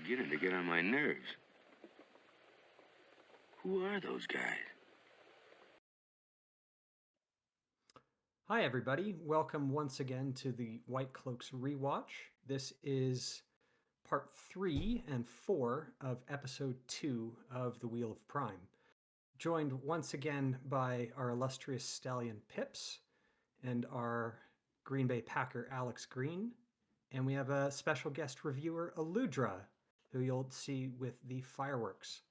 beginning to get on my nerves. Who are those guys? Hi, everybody. Welcome once again to the Whitecloaks rewatch. This is part 3 and 4 of episode 2 of The Wheel of Prime. Joined once again by our illustrious stallion Pips and our Green Bay Packer Alex Green. And we have a special guest reviewer, Aludra, who you'll see with the fireworks.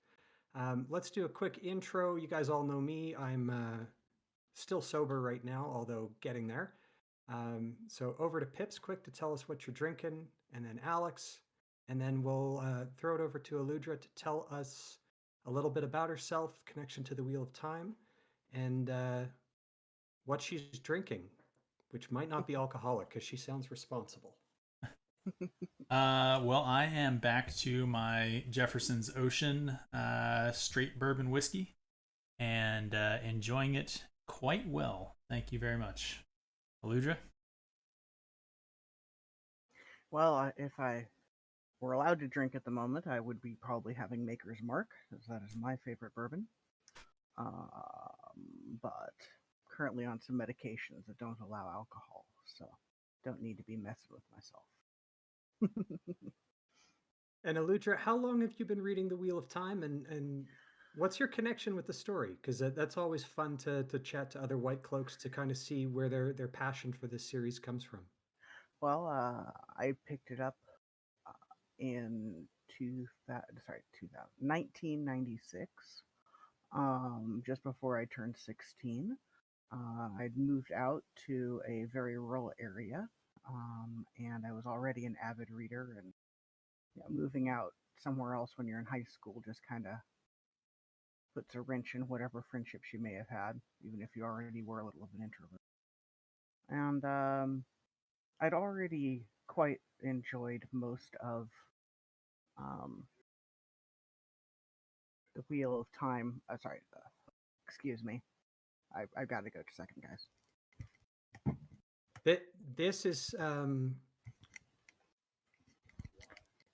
Let's do a quick intro. You guys all know me. I'm still sober right now, although getting there. So over to Pips quick to tell us what you're drinking, and then Alex, and then we'll throw it over to Aludra to tell us a little bit about herself, connection to the Wheel of Time, and what she's drinking, which might not be alcoholic because she sounds responsible. Well, I am back to my Jefferson's Ocean straight bourbon whiskey and enjoying it quite well. Thank you very much. Aludra? Well, if I were allowed to drink at the moment, I would be probably having Maker's Mark, because that is my favorite bourbon. But currently on some medications that don't allow alcohol, so don't need to be messing with myself. And Aludra, how long have you been reading The Wheel of Time, and what's your connection with the story? Because that's always fun to chat to other Whitecloaks to kind of see where their passion for this series comes from. Well, I picked it up in 1996, just before I turned 16. I'd moved out to a very rural area, and I was already an avid reader, and moving out somewhere else when you're in high school just kind of puts a wrench in whatever friendships you may have had, even if you already were a little of an introvert. And I'd already quite enjoyed most of the Wheel of Time. Excuse me. I've got to go to second, guys. This is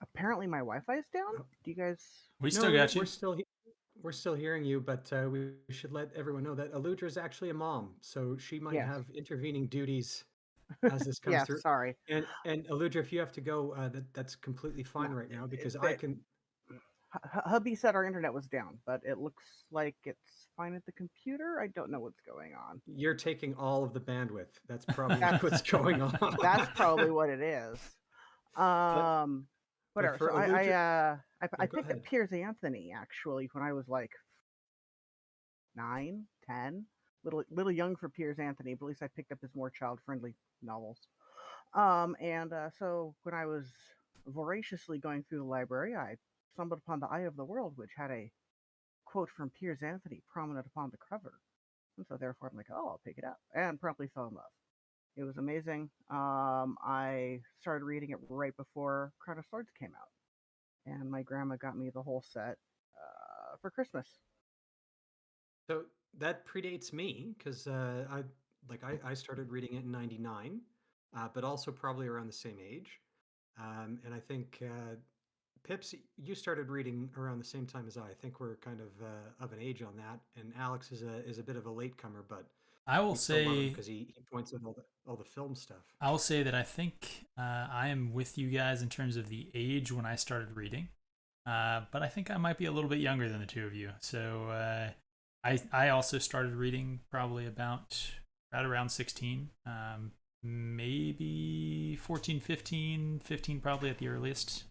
apparently my Wi-Fi is down. Do you guys? We still got you. We're still hearing you, but we should let everyone know that Aludra is actually a mom, so she might have intervening duties as this comes through. Sorry. And Aludra, if you have to go, that's completely fine right now because I can. Hubby said our internet was down, but it looks like it's fine at the computer. I don't know what's going on. You're taking all of the bandwidth. That's probably what's going on. That's probably what it is. Whatever. So Aludra, I picked up Piers Anthony actually when I was like 9, 10. Little young for Piers Anthony, but at least I picked up his more child-friendly novels. So when I was voraciously going through the library, I stumbled upon The Eye of the World, which had a quote from Piers Anthony prominent upon the cover. And so therefore I'm like, oh, I'll pick it up. And promptly fell in love. It was amazing. I started reading it right before Crown of Swords came out. And my grandma got me the whole set for Christmas. So that predates me because I started reading it in '99, but also probably around the same age. And I think Pips, you started reading around the same time as I. I think we're kind of an age on that. And Alex is a bit of a latecomer, but I will say because he points out all the film stuff. I will say that I think I am with you guys in terms of the age when I started reading, but I think I might be a little bit younger than the two of you. So I also started reading probably right around 16, maybe 14, 15 probably at the earliest.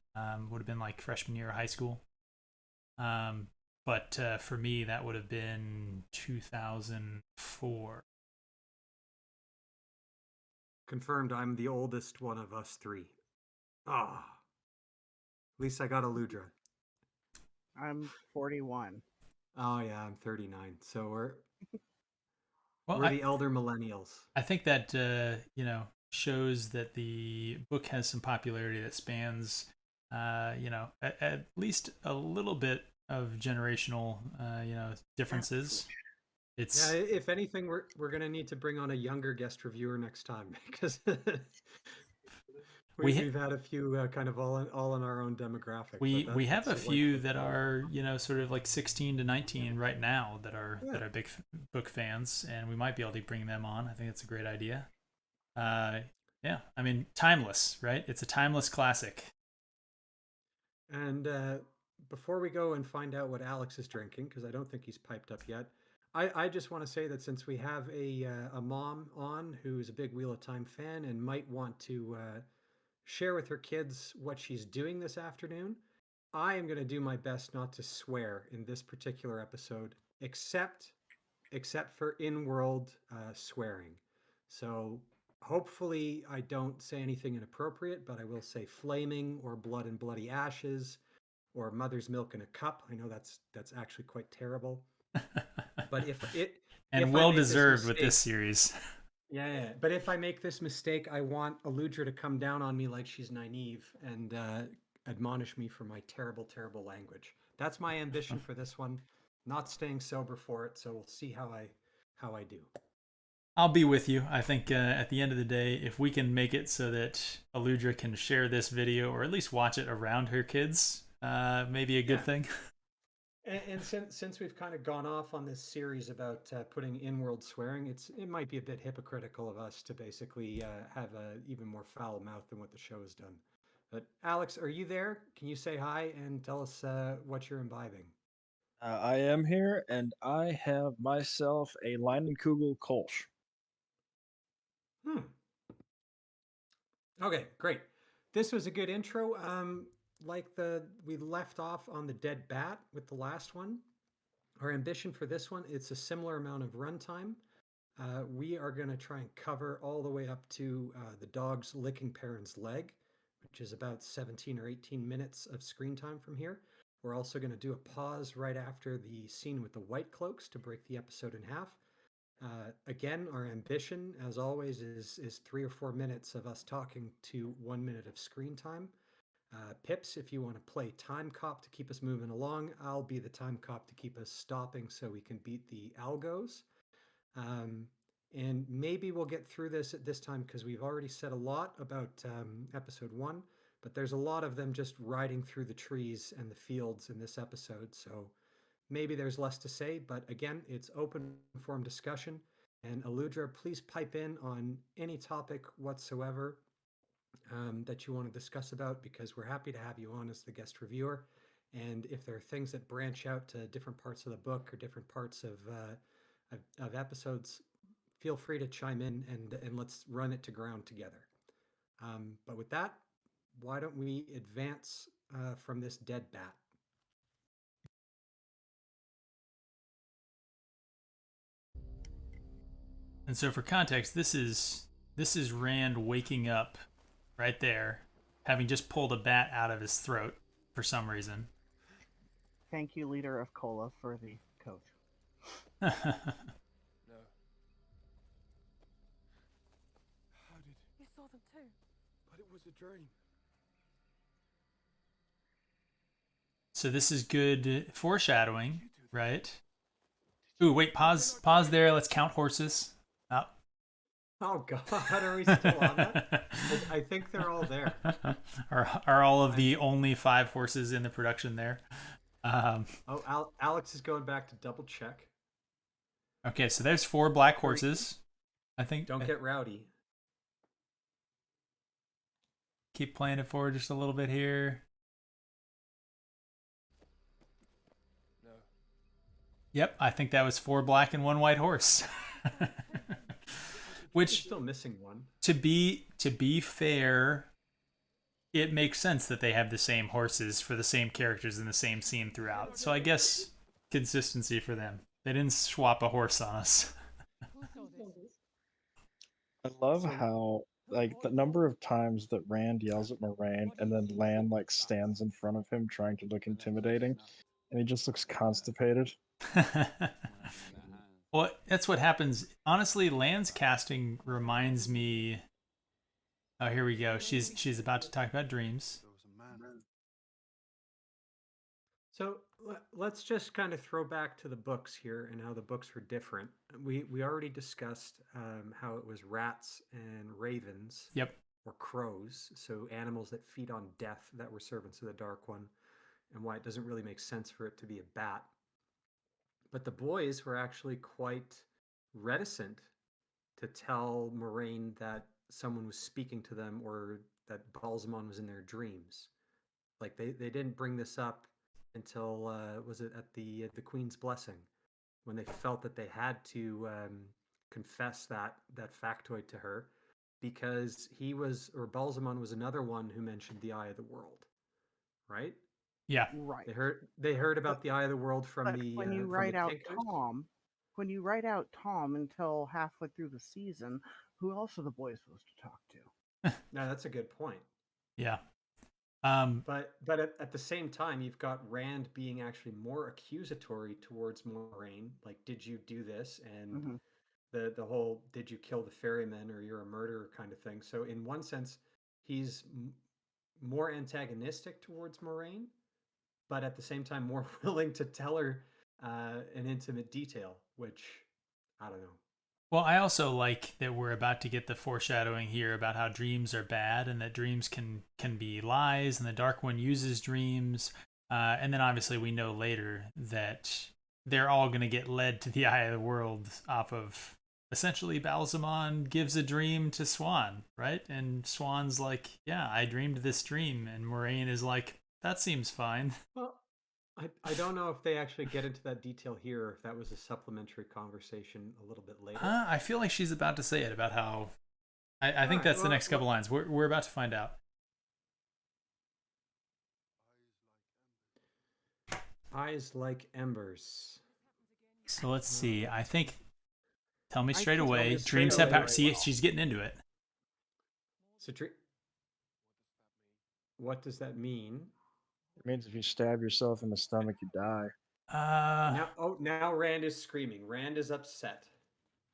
Would have been like freshman year of high school. But for me, that would have been 2004. Confirmed, I'm the oldest one of us three. At least I got Aludra. I'm 41. Oh yeah, I'm 39. So we're the elder millennials. I think that shows that the book has some popularity that spans at least a little bit of generational differences. If anything, we're gonna need to bring on a younger guest reviewer next time because We've had a few kind of all in our own demographic. But we have that's a the few Whitecloak that way. are sort of like 16 to 19 right now that are Yeah. big book fans, and we might be able to bring them on. I think it's a great idea. Yeah, I mean, timeless, right? It's a timeless classic. And before we go and find out what Alex is drinking, because I don't think he's piped up yet, I just want to say that since we have a mom on who's a big Wheel of Time fan and might want to share with her kids what she's doing this afternoon, I am going to do my best not to swear in this particular episode, except for in-world swearing. So hopefully I don't say anything inappropriate, but I will say flaming or blood and bloody ashes or mother's milk in a cup. I know that's actually quite terrible. But And if I well make this deserved with this mistake, series. yeah. But if I make this mistake, I want Aludra to come down on me like she's naive and admonish me for my terrible, terrible language. That's my ambition for this one. Not staying sober for it, so we'll see how I do. I'll be with you. I think at the end of the day, if we can make it so that Aludra can share this video or at least watch it around her kids, maybe a good Yeah. thing. And since we've kind of gone off on this series about putting in-world swearing, it might be a bit hypocritical of us to basically have a even more foul mouth than what the show has done. But Alex, are you there? Can you say hi and tell us what you're imbibing? I am here, and I have myself a Leinenkugel Kolsch. Hmm. Okay, great. This was a good intro. We left off on the dead bat with the last one. Our ambition for this one, it's a similar amount of runtime. We are going to try and cover all the way up to the dog's licking Perrin's leg, which is about 17 or 18 minutes of screen time from here. We're also going to do a pause right after the scene with the Whitecloaks to break the episode in half. Again, our ambition, as always, is 3 or 4 minutes of us talking to 1 minute of screen time. Pips, if you want to play time cop to keep us moving along, I'll be the time cop to keep us stopping so we can beat the algos. And maybe we'll get through this at this time because we've already said a lot about episode 1, but there's a lot of them just riding through the trees and the fields in this episode. So maybe there's less to say, but again, it's open forum discussion. And Aludra, please pipe in on any topic whatsoever that you want to discuss about because we're happy to have you on as the guest reviewer. And if there are things that branch out to different parts of the book or different parts of episodes, feel free to chime in and let's run it to ground together. But with that, why don't we advance from this dead bat? And so for context, this is Rand waking up right there, having just pulled a bat out of his throat for some reason. Thank you, leader of Cola, for the coach. No. How did... You saw them too. But it was a dream. So this is good foreshadowing, right? Ooh, wait, pause there. Let's count horses. Oh. Oh God, are we still on that? I think they're all there. Are all of the only 5 horses in the production there? Alex is going back to double check. Okay, so there's 4 black horses. I think. Don't get rowdy. Keep playing it forward just a little bit here. No. Yep, I think that was 4 black and 1 white horse. Which, still missing one. To be fair, it makes sense that they have the same horses for the same characters in the same scene throughout. So I guess consistency for them. They didn't swap a horse on us. I love how, like, the number of times that Rand yells at Moraine and then Lan, like, stands in front of him trying to look intimidating, and he just looks constipated. Well, that's what happens. Honestly, Lan's casting reminds me. Oh, here we go. She's about to talk about dreams. So let's just kind of throw back to the books here and how the books were different. We already discussed how it was rats and ravens. Yep. or crows, so animals that feed on death that were servants of the Dark One, and why it doesn't really make sense for it to be a bat. But the boys were actually quite reticent to tell Moraine that someone was speaking to them or that Balsamon was in their dreams. Like they didn't bring this up until was it at the Queen's blessing, when they felt that they had to confess that factoid to her, because he was, or Balsamon was another one who mentioned the Eye of the World, right? Yeah. Right. They heard about the Eye of the World from But the when you from the write out Tinkers. Tom until halfway through the season, who else are the boys supposed to talk to? No, that's a good point. Yeah. But at the same time, you've got Rand being actually more accusatory towards Moraine, like, did you do this? And Mm-hmm. the whole, did you kill the ferryman, or you're a murderer kind of thing. So in one sense, he's more antagonistic towards Moraine, but at the same time more willing to tell her an intimate detail, which I don't know. Well, I also like that we're about to get the foreshadowing here about how dreams are bad and that dreams can be lies, and the Dark One uses dreams. And then obviously we know later that they're all going to get led to the Eye of the World off of essentially Balsamon gives a dream to Swan, right? And Swan's like, yeah, I dreamed this dream. And Moraine is like, that seems fine. Well, I don't know if they actually get into that detail here, or if that was a supplementary conversation a little bit later. I feel like she's about to say it about how. I think that's the next couple lines. We're about to find out. Eyes like embers. So let's see. I think. Tell me straight can tell away. me Dreams straight have away power. right See, well. she's getting into it. So, what does that mean? It means if you stab yourself in the stomach, you die. Now Rand is screaming. Rand is upset.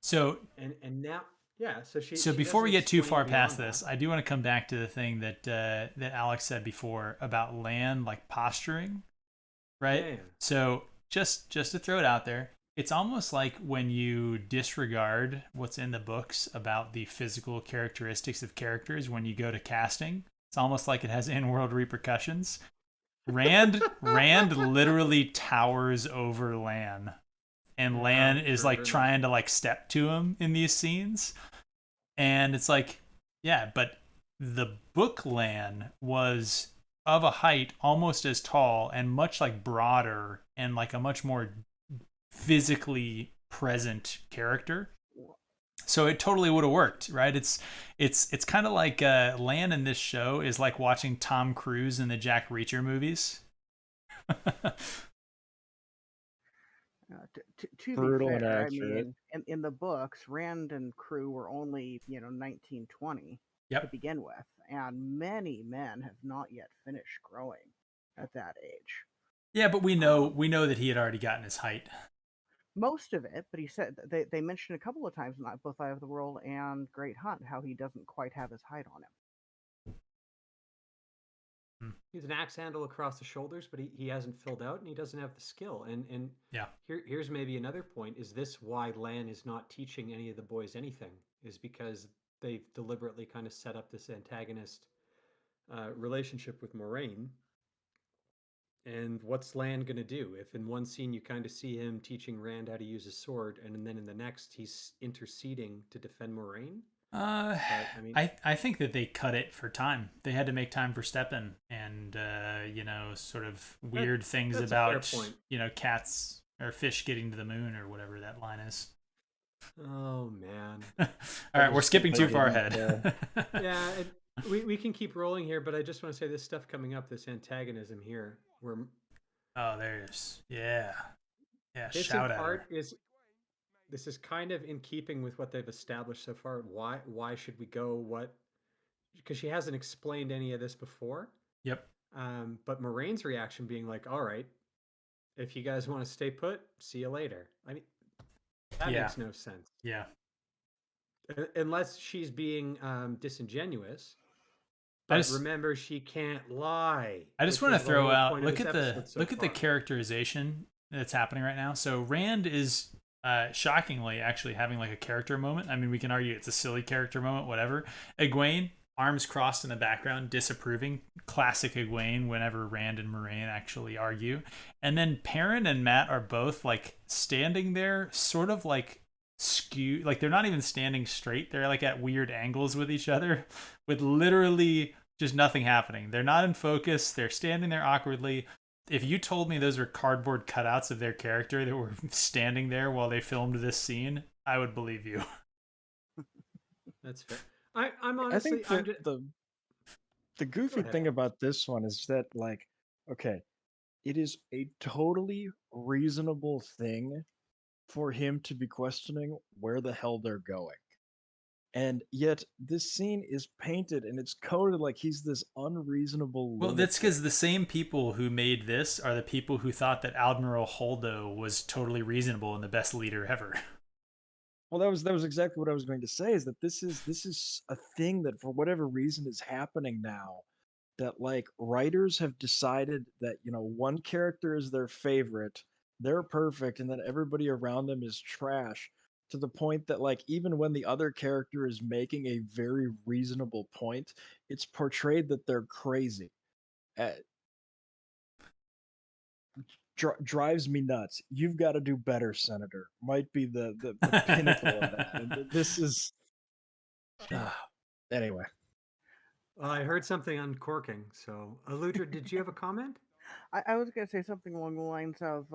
So and now, yeah. So So before we get too far past this, I do want to come back to the thing that that Alex said before about Lan like posturing, right? Yeah. So just to throw it out there, it's almost like when you disregard what's in the books about the physical characteristics of characters when you go to casting. It's almost like it has in-world repercussions. Rand literally towers over Lan, and Lan is like trying to like step to him in these scenes, and it's like, yeah, but the book Lan was of a height almost as tall and much like broader and like a much more physically present character. So it totally would have worked, right? It's kind of like Lan in this show is like watching Tom Cruise in the Jack Reacher movies. To Brutal be and fair, I accurate. mean, in the books, Rand and crew were only 1920 to begin with, and many men have not yet finished growing at that age. Yeah, but we know that he had already gotten his height. Most of it, but he said they mentioned a couple of times in both Eye of the World and Great Hunt how he doesn't quite have his height on him. He's an axe handle across the shoulders, but he hasn't filled out, and he doesn't have the skill. And yeah, here's maybe another point: is this why Lan is not teaching any of the boys anything? Is because they've deliberately kind of set up this antagonist relationship with Moraine. And what's Lan going to do if in one scene you kind of see him teaching Rand how to use his sword, and then in the next he's interceding to defend Moraine? I think that they cut it for time. They had to make time for Steppen and sort of weird things about cats or fish getting to the moon or whatever that line is. Oh man! All right, we're skipping too far ahead. Yeah, we can keep rolling here, but I just want to say this stuff coming up, this antagonism here, where there's this shout out. This is kind of in keeping with what they've established so far. Why should we go? What? Because she hasn't explained any of this before. Yep. But Moraine's reaction being like, "All right, if you guys want to stay put, see you later." I mean, that makes no sense. Yeah. Unless she's being disingenuous. But remember, she can't lie. I just want to throw out look at the characterization that's happening right now. So Rand is shockingly actually having like a character moment. I mean, we can argue it's a silly character moment, whatever. Egwene, arms crossed in the background, disapproving. Classic Egwene whenever Rand and Moraine actually argue. And then Perrin and Matt are both like standing there, sort of like skew, like they're not even standing straight. They're like at weird angles with each other, with literally just nothing happening. They're not in focus. They're standing there awkwardly. If you told me those were cardboard cutouts of their character that were standing there while they filmed this scene, I would believe you. That's fair. I'm I honestly, think that the goofy ahead, thing Alex. about this one is that, like, okay, it is a totally reasonable thing for him to be questioning where the hell they're going. And yet this scene is painted and it's coded like he's this unreasonable Well, that's lunatic. because the same people who made this are the people who thought that Admiral Holdo was totally reasonable and the best leader ever. Well, that was exactly what I was going to say, is that this is a thing that for whatever reason is happening now, that like writers have decided that, you know, one character is their favorite, they're perfect, and then everybody around them is trash, to the point that like even when the other character is making a very reasonable point, it's portrayed that they're crazy. Uh, drives me nuts. You've got to do better, Senator. Might be the pinnacle of that. And this is anyway. I heard something uncorking. So, Aludra, did you have a comment? I was going to say something along the lines of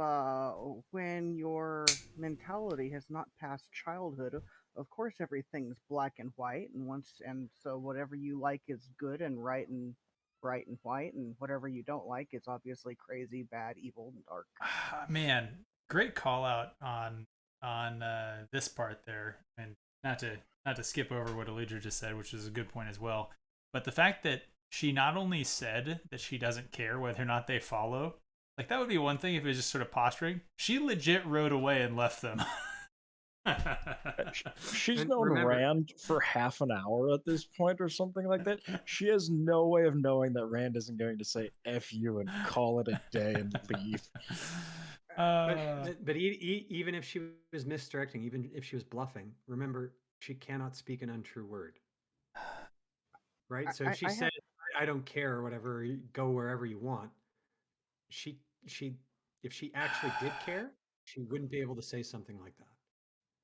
when your mentality has not passed childhood, of course everything's black and white, and so whatever you like is good and right and bright and white, and whatever you don't like is obviously crazy, bad, evil, and dark. Man, great call out on this part there, and not to skip over what Aludra just said, which is a good point as well. But the fact that she not only said that she doesn't care whether or not they follow, like that would be one thing if it was just sort of posturing. She legit rode away and left them. She's And known remember- Rand for half an hour at this point or something like that. She has no way of knowing that Rand isn't going to say F you and call it a day and leave. But even if she was misdirecting, even if she was bluffing, remember, she cannot speak an untrue word. Right? So if she said, I don't care or whatever, go wherever you want, she if she actually did care, she wouldn't be able to say something like that.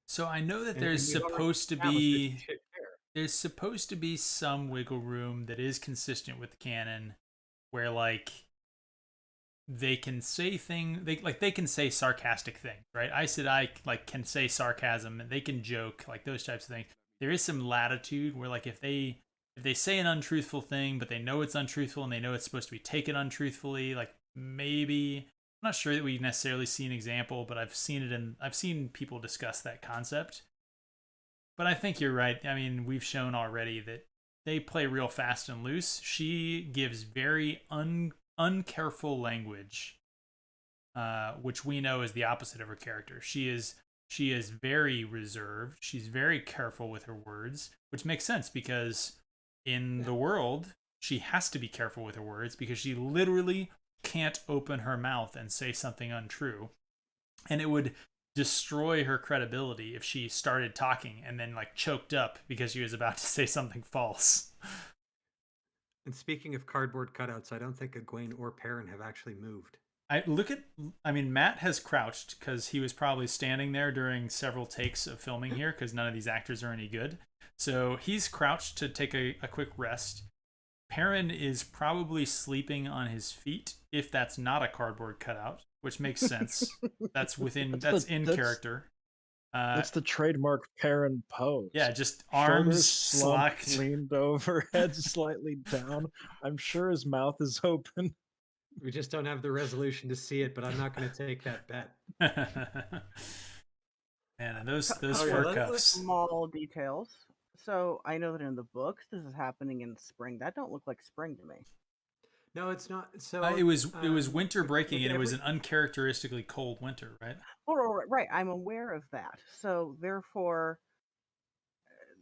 So I know that And there's we've already supposed to established that she be should care. there's supposed to be some wiggle room that is consistent with the canon, where like they can say they can say sarcastic things, right? Aes Sedai like can say sarcasm and they can joke, like those types of things. There is some latitude where like if they say an untruthful thing but they know it's untruthful and they know it's supposed to be taken untruthfully, like maybe, I'm not sure that we necessarily see an example, but I've seen people discuss that concept. But I think you're right. I mean, we've shown already that they play real fast and loose. She gives very uncareful language, which we know is the opposite of her character. She is very reserved. She's very careful with her words, which makes sense because in the world, she has to be careful with her words because she literally can't open her mouth and say something untrue. And it would destroy her credibility if she started talking and then like choked up because she was about to say something false. And speaking of cardboard cutouts, I don't think Egwene or Perrin have actually moved. I mean, Matt has crouched because he was probably standing there during several takes of filming here because none of these actors are any good. So he's crouched to take a quick rest. Perrin is probably sleeping on his feet, if that's not a cardboard cutout, which makes sense. That's in character. That's the trademark Perrin pose. Yeah, just Shoulders arms slumped, slacked. leaned over, head slightly down. I'm sure his mouth is open. We just don't have the resolution to see it, but I'm not going to take that bet. Man, and those yeah, fur let's- cuffs. Small details. So I know that in the books this is happening in spring. That don't look like spring to me. No, it's not. So It was winter breaking, and it was every- an uncharacteristically cold winter, right? Oh, right. I'm aware of that. So therefore,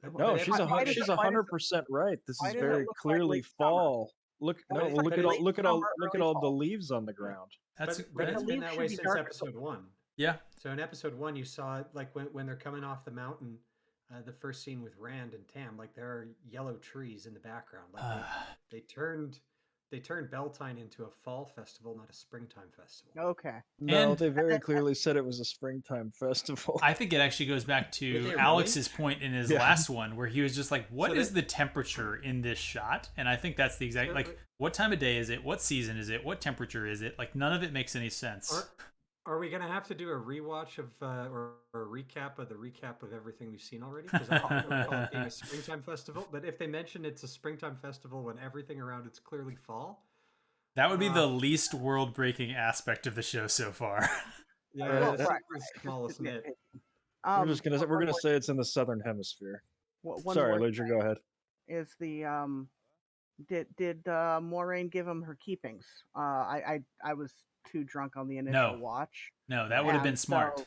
No, But she's why does she's it- why does 100% right. This why is does it very look like clearly late summer? fall. Look, Why no, does it look look at like look at all summer, look at early all the fall? leaves on the ground. That's but the it's been leaves that should way be since darker. episode 1. yeah. So in episode 1, you saw it like when they're coming off the mountain. the first scene with Rand and Tam, like there are yellow trees in the background. Like they turned Beltane into a fall festival, not a springtime festival. Okay. No, And- they very clearly said it was a springtime festival. I think it actually goes back Did to they really? Alex's point in his Yeah. last one, where he was just like, "What So is they- the temperature in this shot?" And I think that's the exact So- like, what time of day is it? What season is it? What temperature is it? Like, none of it makes any sense. Are we gonna have to do a rewatch of or a recap of everything we've seen already? Because I don't recall it being a springtime festival. But if they mention it's a springtime festival when everything around it's clearly fall, That would be the least world-breaking aspect of the show so far. yeah, Well, that's right. the smallest nit. We're gonna say it's in the southern hemisphere. One Sorry, more Aludra, go ahead. is the did Moraine give him her keepings? I was too drunk on the initial No. watch. No, that would have been And smart.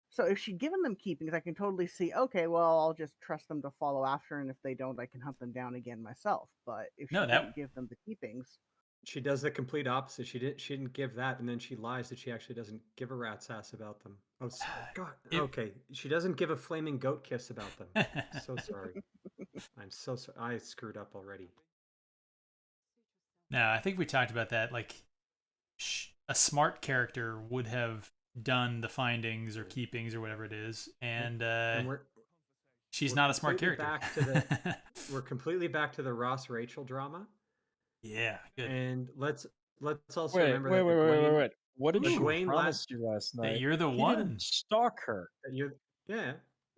So if she'd given them keepings, I can totally see, okay, well, I'll just trust them to follow after, and if they don't, I can hunt them down again myself. But if she No, that- didn't give them the keepings, She does the complete opposite. She didn't give that, and then she lies that she actually doesn't give a rat's ass about them. Oh God. Okay, she doesn't give a flaming goat kiss about them. So sorry. I'm so sorry. I screwed up already. No, I think we talked about that. Like, a smart character would have done the findings or keepings or whatever it is, and she's we're not a smart completely character. We're completely back to the Ross Rachel drama, Yeah, good. and let's also Wait. remember that Wait. What did she Egwene promise you last night? That you're the He one. didn't stalk her. that you're yeah.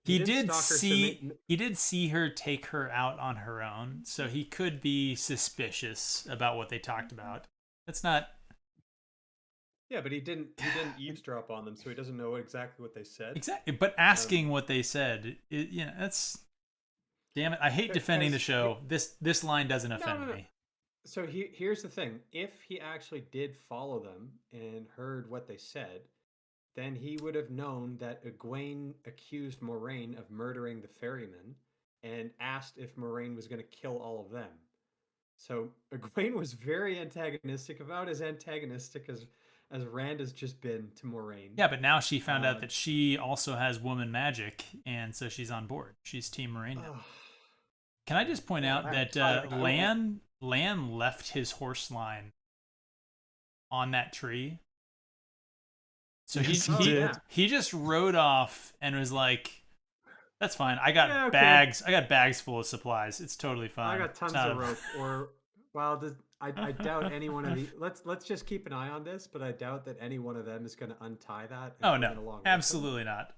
He didn't did stalk her to see he did see her take her out on her own, so he could be suspicious about what they talked about. That's not Yeah, but he didn't eavesdrop on them, so he doesn't know exactly what they said. exactly. But asking what they said, that's damn it. I hate defending the show. This line doesn't offend me. So here's the thing: if he actually did follow them and heard what they said, then he would have known that Egwene accused Moraine of murdering the ferryman and asked if Moraine was going to kill all of them. So Egwene was very antagonistic, about as antagonistic as Rand has just been to Moraine. Yeah, but now she found out that she also has woman magic, and so she's on board. She's Team Moraine now. Can I just point out that Lan left his horse line on that tree? So Yes, he did. he just rode off and was like, "That's fine. I got Yeah, okay. bags. I got bags full of supplies. It's totally fine. I got tons of rope. Or well, I doubt any one of these. Let's just keep an eye on this, but I doubt that any one of them is going to untie that. And Oh bring it no, along with them. absolutely not.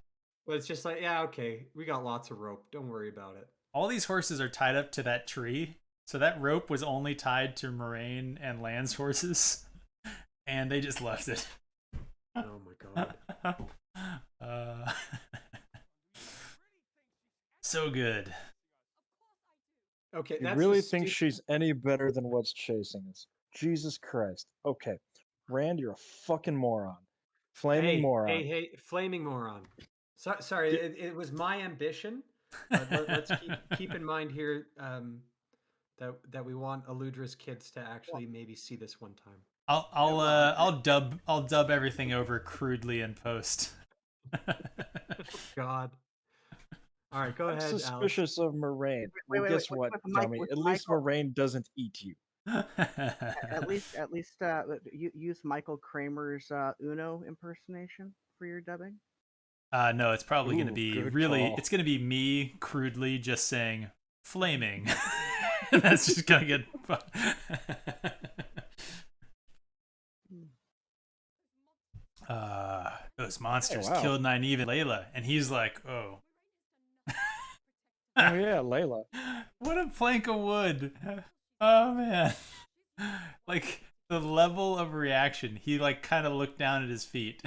But it's just like, yeah, okay, we got lots of rope. Don't worry about it. All these horses are tied up to that tree, so that rope was only tied to Moraine and Lan's horses, and they just left it. Oh my god. So good. Okay, You that's really the think she's any better than what's chasing us? Jesus Christ. Okay. Rand, you're a fucking moron. Flaming moron. Hey, flaming moron. Sorry, it was my ambition. But let's keep in mind here that we want Aludra's kids to actually maybe see this one time. I'll dub everything over crudely in post. God. All right, go I'm ahead, suspicious of Moraine. Wait, Well, guess what, dummy? At least Moraine doesn't eat you. at least use Michael Kramer's Uno impersonation for your dubbing. No, it's probably going to Ooh, be good really. call. It's going to be me crudely just saying "flaming." That's just going to get. Those monsters wow. killed Nynaeve and Layla, and he's like, "Oh, Oh yeah, Layla. what a plank of wood!" Oh man, like the level of reaction. He like kind of looked down at his feet.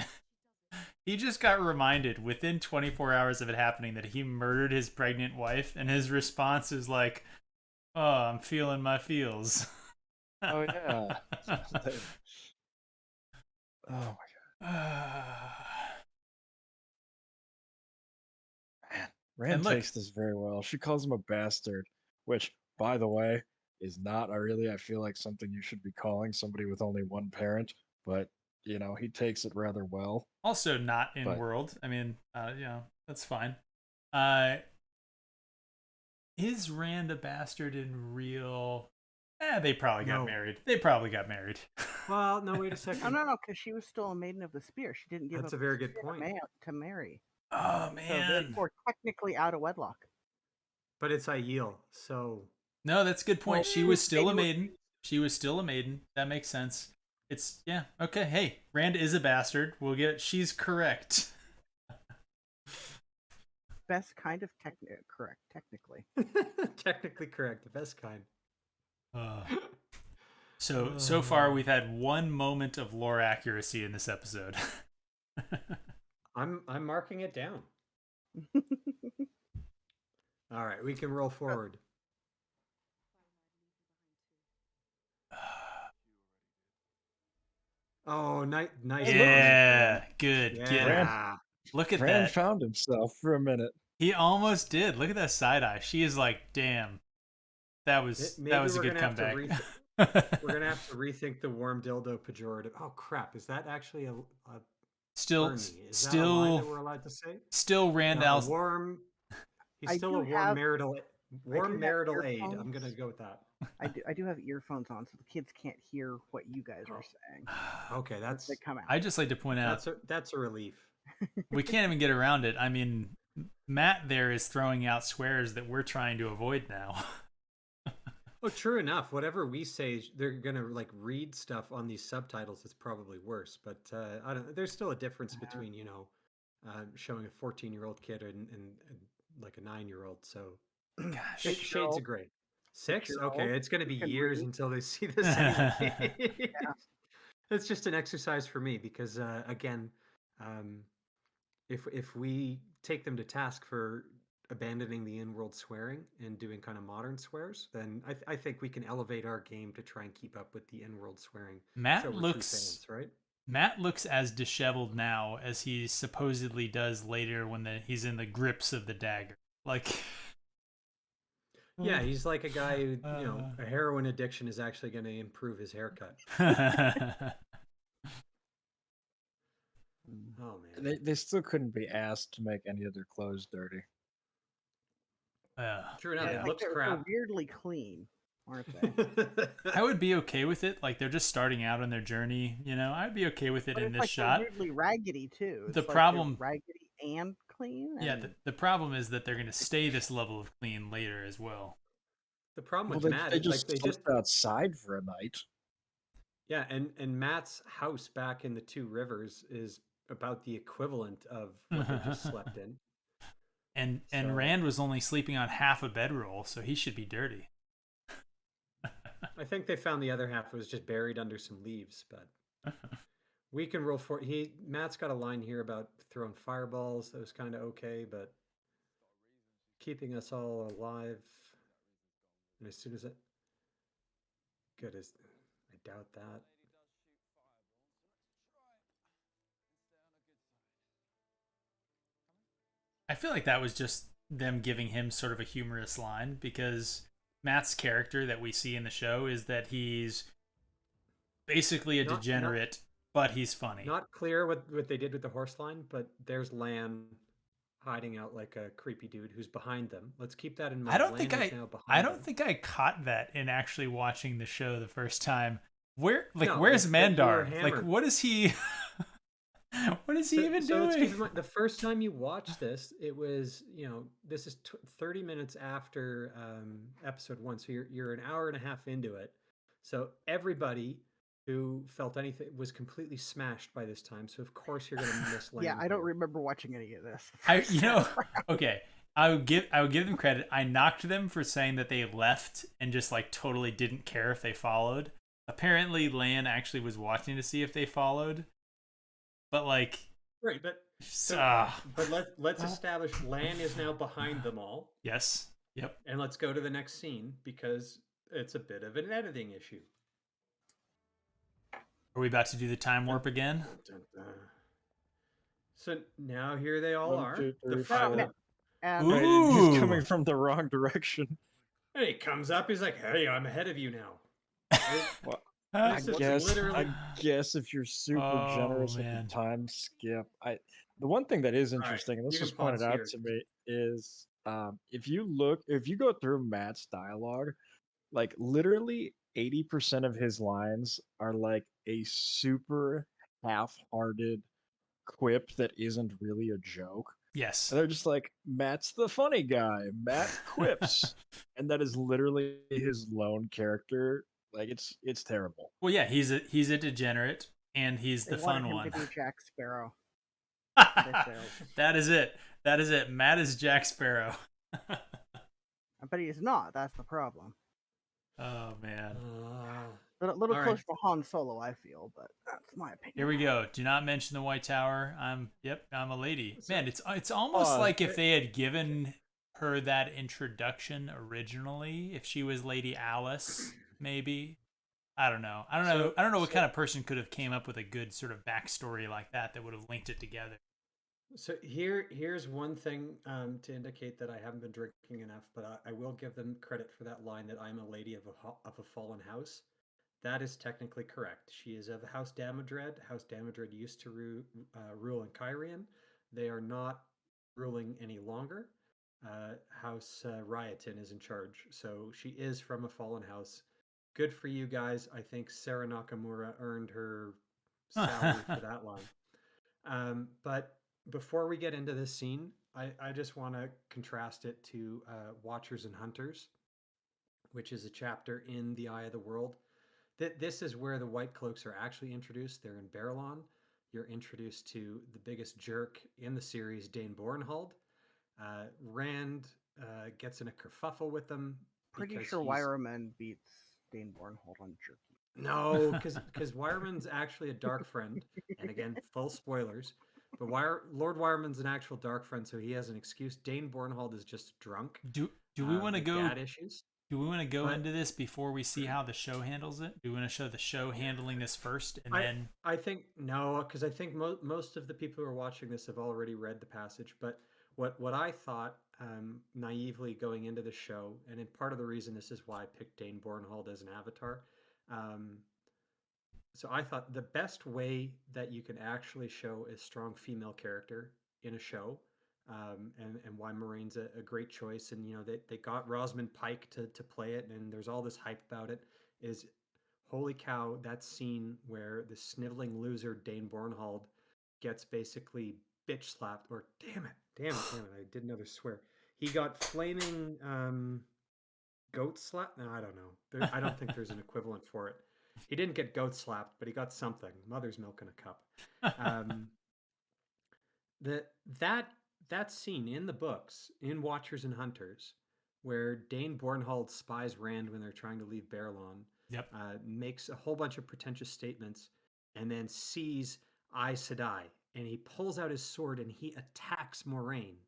He just got reminded within 24 hours of it happening that he murdered his pregnant wife, and his response is like, "Oh, I'm feeling my feels." Oh yeah. Oh my god. Man, Rand look- takes this very well. She calls him a bastard, which, by the way, is not I feel like something you should be calling somebody with only one parent, but he takes it rather well. Also not in But- world. I mean, that's fine. Is Rand a bastard in real? They probably got No. married. They probably got married. Well, no, wait a second. No, because she was still a maiden of the spear. She didn't give That's up a very the good spear point. to marry. Oh So man. therefore, technically out of wedlock. But it's Aiel, so No, that's a good point. Well, She was still a maybe maiden. She was still a maiden. That makes sense. It's yeah, okay. Hey, Rand is a bastard. We'll get it. She's correct. best kind of correct, technically. technically correct, the best kind. So far we've had one moment of lore accuracy in this episode. I'm marking it down. All right, we can roll forward. Oh, nice. Yeah, good. Yeah. Get him. Look at Rand that. found himself for a minute. He almost did. Look at that side eye. She is like, damn. That was a good comeback. We're gonna have to rethink the warm dildo pejorative. Oh crap! Is that actually a still Bernie? Is that a line that we're allowed to say? Still Randall's warm. He's still a warm marital aid. I'm gonna go with that. I do have earphones on, so the kids can't hear what you guys are saying. Okay, They come out. I just like to point out that's a relief. we can't even get around it. I mean, Matt there is throwing out swears that we're trying to avoid now. Oh, true enough. Whatever we say, they're gonna like read stuff on these subtitles. It's probably worse, but I don't. There's still a difference between showing a 14-year-old kid and like a 9-year-old. So Gosh, shades of gray. 6? Okay, it's gonna be can years read. until they see this. Anyway. It's just an exercise for me because again, if we take them to task for abandoning the in-world swearing and doing kind of modern swears, then I think we can elevate our game to try and keep up with the in-world swearing. Matt looks as disheveled now as he supposedly does later when he's in the grips of the dagger. Like, yeah, he's like a guy who, a heroin addiction is actually going to improve his haircut. Oh man, They still couldn't be asked to make any of their clothes dirty. True enough, Yeah. it looks They're crap. weirdly clean, aren't they? I would be okay with it. Like, they're just starting out on their journey. I'd be okay with it But in it's this like shot. They're weirdly raggedy too. It's The like they're problem- raggedy and clean. Yeah, and- the problem is that they're going to stay this level of clean later as well. The problem Well, with Matt they is just like slept outside for a night. yeah, and Matt's house back in the Two Rivers is about the equivalent of what they just slept in. And So- Rand was only sleeping on half a bedroll, so he should be dirty. I think they found the other half was just buried under some leaves, but we can roll for Matt's got a line here about throwing fireballs. That was kind of okay, but keeping us all alive. And as soon as I doubt that. I feel like that was just them giving him sort of a humorous line, because Matt's character that we see in the show is that he's basically a degenerate, but he's funny. Not clear what they did with the horse line, but there's Lan hiding out like a creepy dude who's behind them. Let's keep that in mind. I don't think them. I caught that in actually watching the show the first time. Where's it's that Mandar? you were Like, hammered. what is he? What is he even Let's keep doing? in mind, the first time you watched this, it was this is 30 minutes after episode 1, so you're an hour and a half into it. So everybody who felt anything was completely smashed by this time. So of course you're going to miss Lan. Yeah, I don't remember watching any of this. Okay. I would give them credit. I knocked them for saying that they left and just like totally didn't care if they followed. Apparently Lan actually was watching to see if they followed. But like, right, but let's establish Lan is now behind them all. Yes. Yep. And let's go to the next scene because it's a bit of an editing issue. Are we about to do the time warp again? So now here they all 1, are. 2, 3, The 4. five. Ooh. Right, he's coming from the wrong direction. And he comes up. He's like, "Hey, I'm ahead of you now." I So it's guess literally I guess if you're super Oh generous with the man. time skip, the one thing that is all right. interesting, and You this can was pointed pause out here. to me, is if you go through Matt's dialogue, like literally 80% of his lines are like a super half-hearted quip that isn't really a joke. Yes. And they're just like, Matt's the funny guy. Matt quips. And that is literally his lone character. Like it's terrible. Well, yeah, he's a degenerate, and he's They the wanted fun him to one. be Jack Sparrow, but they failed. That is it. That is it. Matt is Jack Sparrow. But he's not. That's the problem. Oh man. A little all right. close to Han Solo, I feel, but that's my opinion. Here we go. Do not mention the White Tower. I'm a lady. So- Man, it's almost like if it- they had given her that introduction originally, if she was Lady Alice, maybe. I don't know. I don't know what kind of person could have came up with a good sort of backstory like that would have linked it together. So here's one thing to indicate that I haven't been drinking enough, but I will give them credit for that line that I'm a lady of a fallen house. That is technically correct. She is of House Damodred. House Damodred used to rule in Kyrian. They are not ruling any longer. House Ryotin is in charge, so she is from a fallen house. Good for you guys. I think Sarah Nakamura earned her salary for that line. But before we get into this scene, I just want to contrast it to Watchers and Hunters, which is a chapter in The Eye of the World. This is where the White Cloaks are actually introduced. They're in Barillon. You're introduced to the biggest jerk in the series, Dain Bornhald. Rand gets in a kerfuffle with them. Pretty sure Wireman beats Dain Bornhold on Jerky. No, because Wireman's actually a dark friend, and again, full spoilers. But Lord Wireman's an actual dark friend, so he has an excuse. Dain Bornhold is just drunk. Do we want to with go? dad issues? Do we want to go But- into this before we see how the show handles it? Do we want to show the show handling this first, and then? I think no, because I think most of the people who are watching this have already read the passage. But what I thought naively going into the show, and in part of the reason this is why I picked Dain Bornhold as an avatar. So I thought the best way that you can actually show a strong female character in a show, and why Moraine's a great choice, and they got Rosamund Pike to play it, and there's all this hype about it. Is holy cow, that scene where the sniveling loser Dain Bornhold gets basically bitch slapped, or damn it, I did another swear. He got flaming goat slap. No, I don't know. I don't think there's an equivalent for it. He didn't get goat slapped, but he got something. Mother's milk in a cup. That scene in the books in Watchers and Hunters, where Dain Bornhold spies Rand when they're trying to leave Barillon, Yep. makes a whole bunch of pretentious statements, and then sees Aes Sedai, and he pulls out his sword and he attacks Moraine.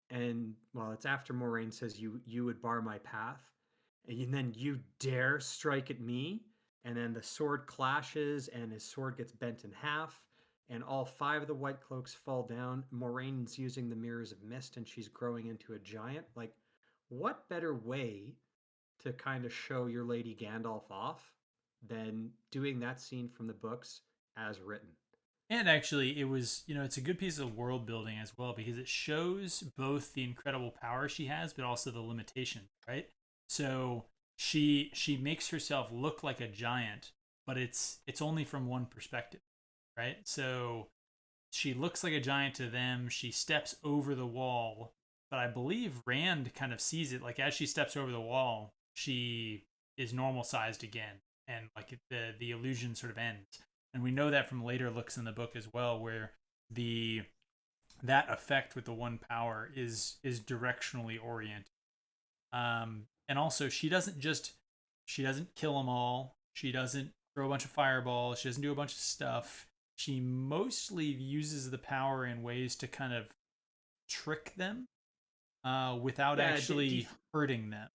And well, it's after Moraine says you would bar my path, and then you dare strike at me, and then the sword clashes and his sword gets bent in half, and all 5 of the White Cloaks fall down. Moraine's using the Mirrors of Mist, and she's growing into a giant. Like, what better way to kind of show your Lady Gandalf off than doing that scene from the books as written? And actually, it was, it's a good piece of world building as well, because it shows both the incredible power she has, but also the limitations, right? So she makes herself look like a giant, but it's only from one perspective, right? So she looks like a giant to them. She steps over the wall, but I believe Rand kind of sees it. Like as she steps over the wall, she is normal sized again, and like the illusion sort of ends. And we know that from later looks in the book as well, where that effect with the one power is directionally oriented. And also she doesn't kill them all. She doesn't throw a bunch of fireballs. She doesn't do a bunch of stuff. She mostly uses the power in ways to kind of trick them, without actually hurting them.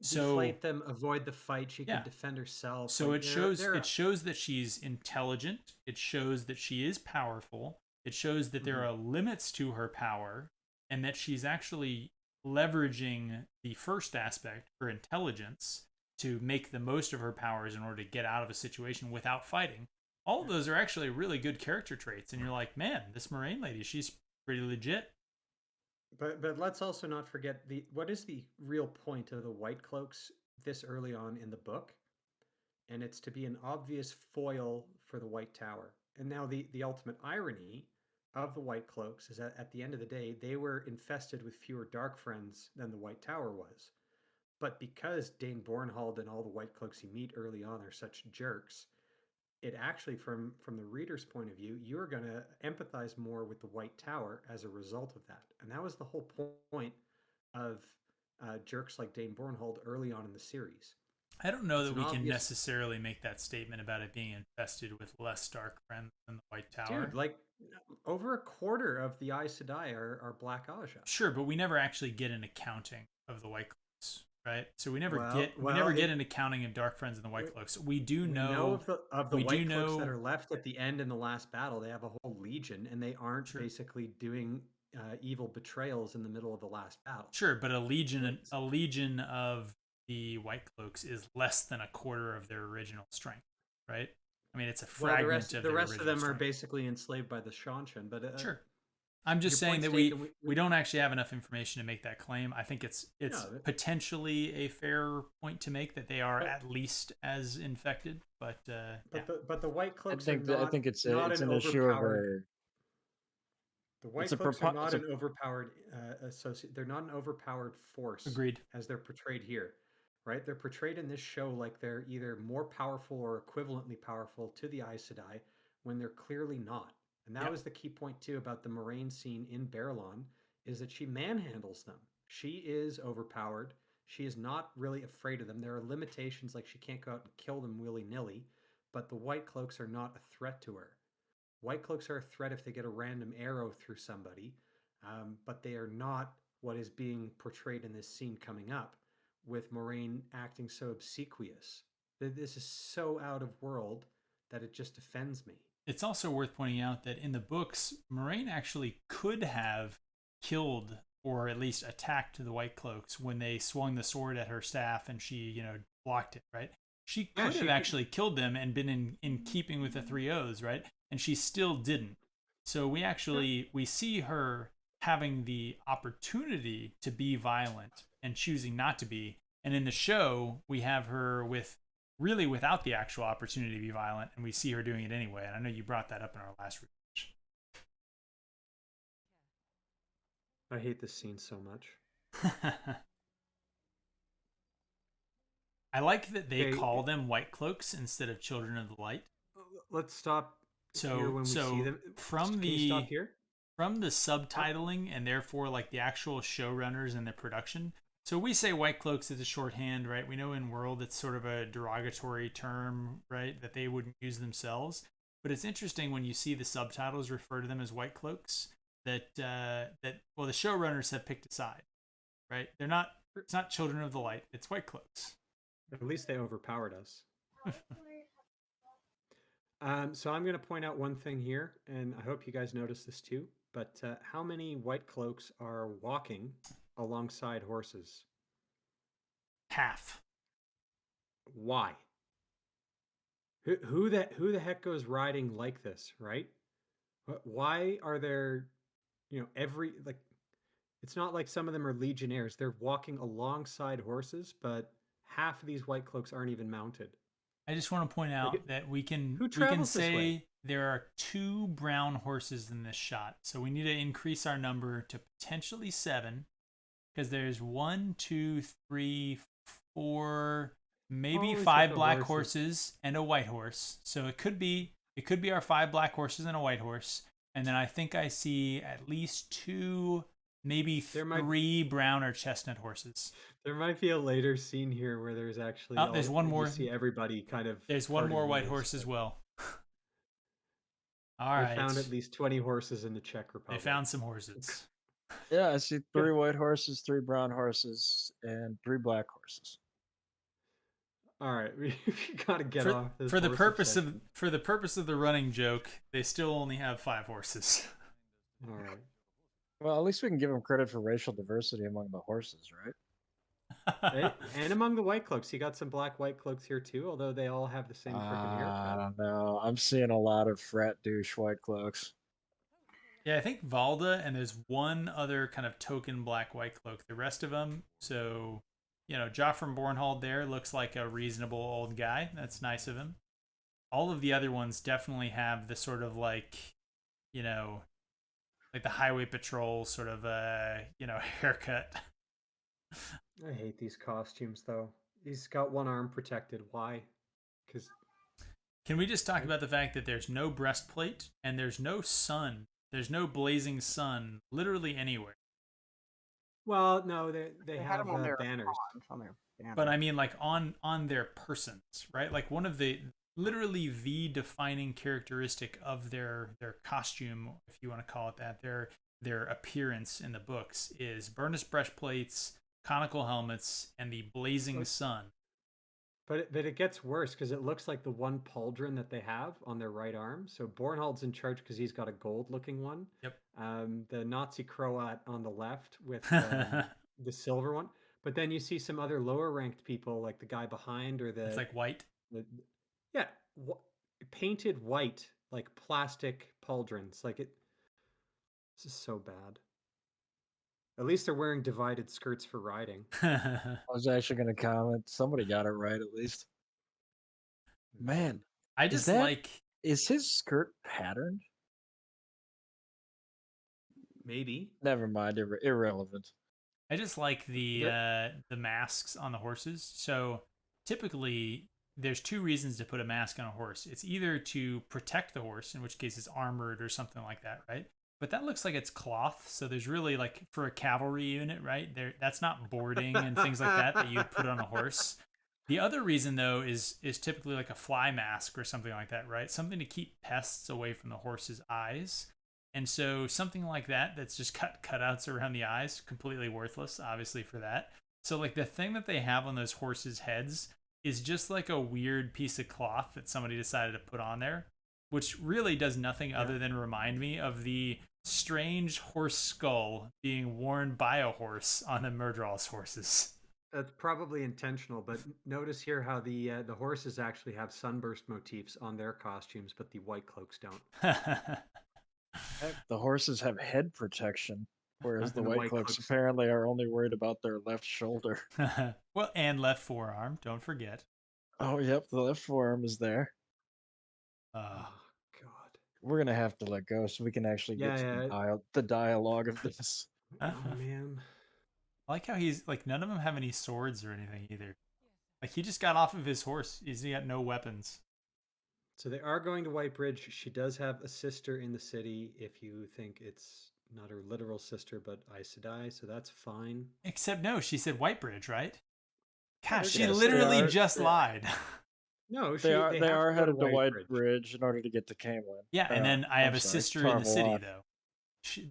So deflate them, avoid the fight. She can defend herself. So like, it shows that she's intelligent. It shows that she is powerful. It shows that there are limits to her power, and that she's actually leveraging the first aspect, her intelligence, to make the most of her powers in order to get out of a situation without fighting. All of those are actually really good character traits, and you're like, man, this Moraine lady, she's pretty legit. But let's also not forget what is the real point of the Whitecloaks this early on in the book, and it's to be an obvious foil for the White Tower. And now the ultimate irony of the Whitecloaks is that at the end of the day, they were infested with fewer dark friends than the White Tower was. But because Dain Bornhald and all the Whitecloaks you meet early on are such jerks, it actually, from the reader's point of view, you're going to empathize more with the White Tower as a result of that. And that was the whole point of jerks like Dain Bornhald early on in the series. I don't know It's that an we can obvious- necessarily make that statement about it being infested with less dark friends than the White Tower. Dude, like over a quarter of the Aes Sedai are Black Aja. Sure, but we never actually get an accounting of the Whitecloaks, right? So we never Well- get well, an accounting of dark friends in the Whitecloaks. We do We know of the we do White Cloaks that know- are left at the end in the last battle. They have a whole legion, and they aren't Sure. basically doing evil betrayals in the middle of the last battle. Sure, but a legion of the Whitecloaks is less than a quarter of their original strength, right? I mean, it's a Well, fragment the of their rest of original them are strength. basically enslaved by the Shanshan. But Sure. I'm just your saying point's that we taken. we don't actually have enough information to make that claim. I think it's No, potentially a fair point to make that they are But- at least as infected, but yeah. But the White I Cloaks think are not. I think it's not it's an an issue of overpowered. a The White it's a Cloaks are propo- not it's a- an overpowered associate. They're not an overpowered force. Agreed. As they're portrayed here, right? They're portrayed in this show like they're either more powerful or equivalently powerful to the Aes Sedai when they're clearly not. And that Yep. was the key point too about the Moraine scene in Barelon, is that she manhandles them. She is overpowered. She is not really afraid of them. There are limitations, like she can't go out and kill them willy-nilly, but the White Cloaks are not a threat to her. White Cloaks are a threat if they get a random arrow through somebody, but they are not what is being portrayed in this scene coming up, with Moraine acting so obsequious. This is so out of world that it just offends me. It's also worth pointing out that in the books, Moraine actually could have killed or at least attacked the Whitecloaks when they swung the sword at her staff and she, blocked it, right? She could Yeah, have she could- actually killed them and been in keeping with the three O's, right? And she still didn't. So we see her having the opportunity to be violent and choosing not to be. And in the show, we have her without the actual opportunity to be violent, and we see her doing it anyway. And I know you brought that up in our last rewatch. I hate this scene so much. I like that they Okay. call them Whitecloaks instead of Children of the Light. Let's stop So- here when we so see them. from Can you the- stop here? From the subtitling and therefore like the actual showrunners and the production. So we say Whitecloaks is a shorthand, right? We know in world it's sort of a derogatory term, right? That they wouldn't use themselves. But it's interesting when you see the subtitles refer to them as Whitecloaks that the showrunners have picked a side, right? It's not Children of the Light, it's Whitecloaks. At least they overpowered us. So I'm going to point out one thing here, and I hope you guys notice this too. But how many White Cloaks are walking alongside horses? Half. Why? Who the heck goes riding like this, right? Why are there, it's not like some of them are legionnaires. They're walking alongside horses, but half of these White Cloaks aren't even mounted. I just want to point out that we can travels this say way? there are 2 brown horses in this shot. So we need to increase our number to potentially 7 because there's 1, 2, 3, 4, maybe Holy 5 shit, black the horses. horses and a white horse. So it could be our 5 black horses and a white horse. And then I think I see at least 2, maybe There might- 3 brown or chestnut horses. There might be a later scene here where there's actually There's one more. You see everybody kind of. There's one parting more white ways, horse as but well. All They right. found at least 20 horses in the Czech They Republic. found some horses. Yeah, I see 3 white horses, 3 brown horses, and 3 black horses. All right, we gotta get off this. For the horse purpose of the running joke, they still only have 5 horses. All right. Well, at least we can give them credit for racial diversity among the horses, right? And among the Whitecloaks, you got some black Whitecloaks here too, although they all have the same freaking I haircut. don't know. I'm seeing a lot of frat douche white cloaks. Yeah, I think Valda, and there's one other kind of token black white cloak. The rest of them, so Joffrey Bornhold there looks like a reasonable old guy. That's nice of him. All of the other ones definitely have the sort of you know, like the highway patrol sort of haircut. I hate these costumes though. He's got one arm protected. Why? Because Can we just talk about the fact that there's no breastplate and there's no sun? There's no blazing sun literally anywhere. well, no, they They had have them on their banners. on their banners. But I mean like on their persons, right? Like one of the literally the defining characteristic of their costume, if you want to call it that, their appearance in the books is burnished breastplates, conical helmets, and the blazing sun. But it gets worse because it looks like the one pauldron that they have on their right arm. So Bornhold's in charge because he's got a gold-looking one. Yep. The Nazi Croat on the left with the silver one. But then you see some other lower-ranked people, like the guy behind or It's like white. the yeah, painted white, like plastic pauldrons. Like this is so bad. At least they're wearing divided skirts for riding. I was actually going to comment. Somebody got it right at least. Man, I is just that is his skirt patterned? Maybe. Never mind, irrelevant. I just like the masks on the horses. So typically, there's two reasons to put a mask on a horse. It's either to protect the horse, in which case it's armored or something like that, right? But that looks like it's cloth, so there's really like for a cavalry unit, right? That's not boarding and things like that you put on a horse. The other reason though is typically like a fly mask or something like that, right? Something to keep pests away from the horse's eyes. And so something like that that's just cutouts around the eyes, completely worthless, obviously, for that. So like the thing that they have on those horses' heads is just like a weird piece of cloth that somebody decided to put on there, which really does nothing other than remind me of the strange horse skull being worn by a horse on the Murdrall's horses. That's probably intentional, but notice here how the horses actually have sunburst motifs on their costumes, but the Whitecloaks don't. Heck, the horses have head protection, whereas the And the white cloaks Whitecloaks- apparently are only worried about their left shoulder. Well, and left forearm, don't forget. Oh, yep, the left forearm is there. Uh, Oh God. We're gonna have to let go so we can actually get to Yeah. the dialogue of this. Oh man. I like how he's like none of them have any swords or anything either. Like he just got off of his horse. He's got no weapons. So they are going to White Bridge. She does have a sister in the city. If you think it's not her literal sister, but Aes Sedai, so that's fine. Except no, she said Whitebridge, right? Gosh, she Yes, literally just lied. No, They are have headed to White Bridge. Bridge in order to get to Camelin. Yeah, and then I have I'm a sorry, sister in the city Tarvalon. though.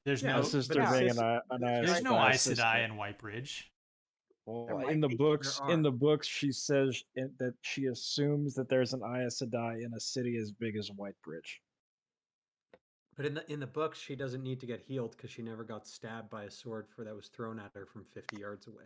There's Yeah, no A sister but being sis- an Aes there's no Sedai Aes sister. Sedai in Whitebridge. Well, There in might the be. books, There are. she says that she assumes that there's an Aes Sedai in a city as big as Whitebridge. But in the books, she doesn't need to get healed because she never got stabbed by a sword that was thrown at her from 50 yards away.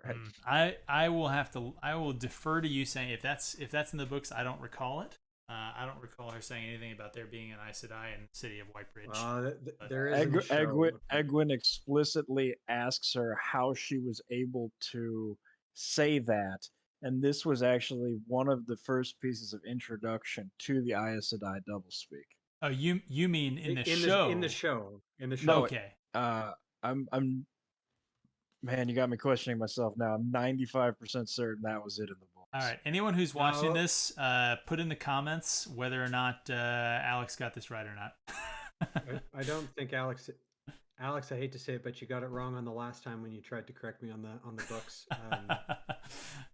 Right. I will defer to you saying if that's in the books. I don't recall it. I don't recall her saying anything about there being an Aes Sedai in the city of Whitebridge. There is in the show. Egwin explicitly asks her how she was able to say that, and this was actually one of the first pieces of introduction to the Aes Sedai doublespeak. Oh, you mean in the show? In the show. No, okay. I'm man, you got me questioning myself now. I'm 95% certain that was it in the books. All right. Anyone who's watching this, put in the comments whether or not Alex got this right or not. I don't think Alex, I hate to say it, but you got it wrong on the last time when you tried to correct me on the books.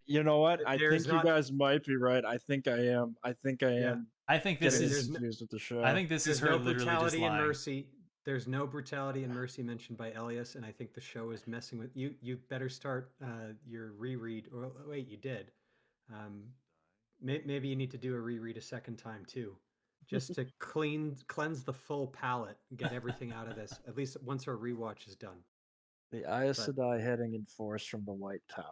You know what? I There's think you guys might be right. I think I am. I am. I think this getting is confused with the show. I think this is There's her no literally just brutality and lying. mercy. There's no brutality and mercy mentioned by Elias, and I think the show is messing with you. You better start your reread. Or wait, you did. Maybe you need to do a reread a second time too, just to cleanse the full palate, and get everything out of this. At least once our rewatch is done. The Aes Sedai heading in force from the White Tower.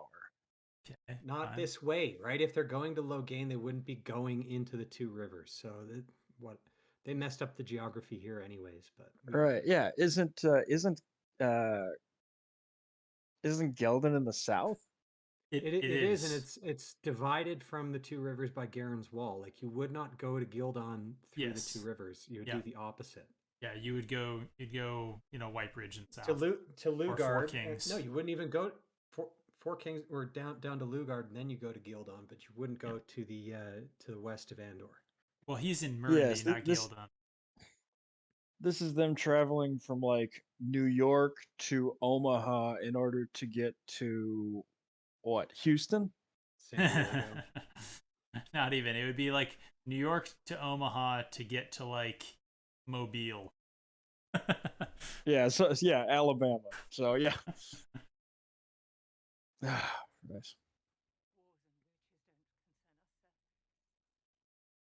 Okay, Not fine. this way, right? If they're going to Logain, they wouldn't be going into the two rivers. So what they messed up the geography here, anyways. But Right? Yeah. Isn't Geldon in the south? It it is, and is. it's divided from the two rivers by Garen's Wall. Like you would not go to Gildon through the two Yes. rivers. You would Yeah. do the opposite. Yeah, you'd go, Whitebridge and To south. Or Four Lugard. No, Kings. you wouldn't even go Four Kings or down to Lugard, and then you go to Gildon, but you wouldn't Yeah. go to the west of Andor. Well, he's in Yes. Murdy, not Gildon. This is them traveling from like New York to Omaha in order to get to what? Houston? San Diego. Not even. It would be like New York to Omaha to get to like Mobile. Yeah. So yeah, Alabama. So yeah. Nice.